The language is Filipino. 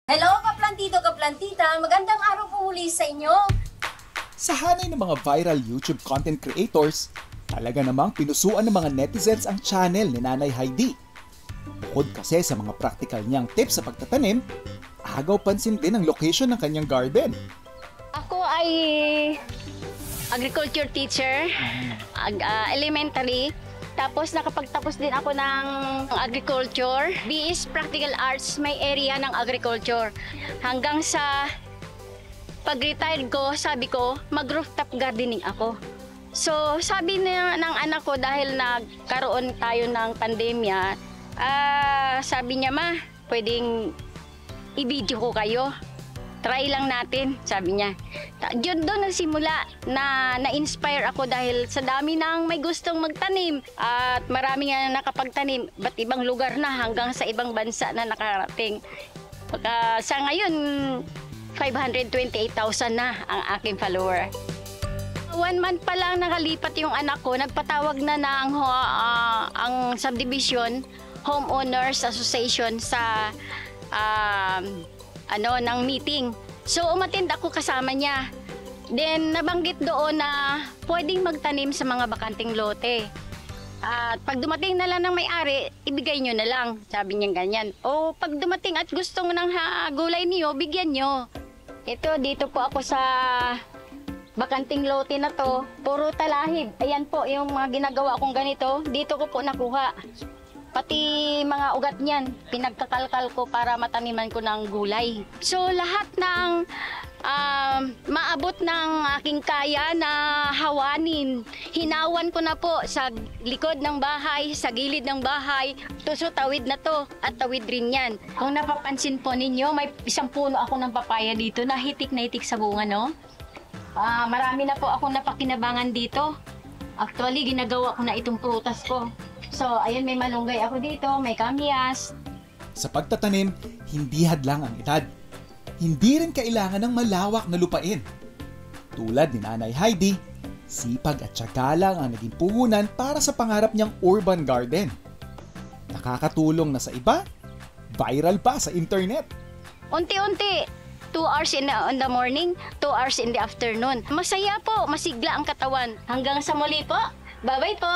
Hello, kaplantito, kaplantita! Magandang araw po muli sa inyo! Sa hanay ng mga viral YouTube content creators, talaga namang pinusuan ng mga netizens ang channel ni Nanay Heidi. Bukod kasi sa mga practical niyang tips sa pagtatanim, agaw pansin din ang location ng kanyang garden. Ako ay agriculture teacher, elementary. Tapos nakapagtapos din ako ng agriculture. BS Practical Arts, may area ng agriculture. Hanggang sa pag-retired ko, sabi ko, mag-rooftop gardening ako. So sabi ng anak ko, dahil nagkaroon tayo ng pandemya, sabi niya, ma, pwedeng i-video ko kayo. Try lang natin, sabi niya. Doon nagsimula na na-inspire ako dahil sa dami ng may gustong magtanim at marami nga nakapagtanim, ba't ibang lugar na hanggang sa ibang bansa na nakarating. Sa ngayon, 528,000 na ang aking follower. 1 month pa lang nakalipat yung anak ko, nagpatawag na ang subdivision homeowners association sa ng meeting. So umattend ako kasama niya. Then nabanggit doon na pwedeng magtanim sa mga bakanting lote. At pag dumating na lang ng may-ari, ibigay nyo na lang. Sabi niya ganyan. O pag dumating at gusto ng gulay niyo, bigyan nyo. Dito po ako sa bakanting lote na to. Puro talahib. Ayan po yung mga ginagawa kong ganito. Dito ko po nakuha. Pati mga ugat niyan, pinagkakalkal ko para mataniman ko ng gulay. So lahat ng maabot ng aking kaya na hawanin, hinawan ko na po sa likod ng bahay, sa gilid ng bahay. So tawid na to at tawid rin yan. Kung napapansin po ninyo, may isang puno ako ng papaya dito na hitik sa bunga, no? Marami na po akong napakinabangan dito. Actually, ginagawa ko na itong prutas ko. So, ayun, may malunggay ako dito, may kamyas. Sa pagtatanim, hindi hadlang ang edad. Hindi rin kailangan ng malawak na lupain. Tulad ni Nanay Heidi, sipag at tiyaga lang ang naging puhunan para sa pangarap niyang urban garden. Nakakatulong na sa iba, viral pa sa internet. Unti-unti, 2 hours in the morning, 2 hours in the afternoon. Masaya po, masigla ang katawan. Hanggang sa muli po, bye-bye po!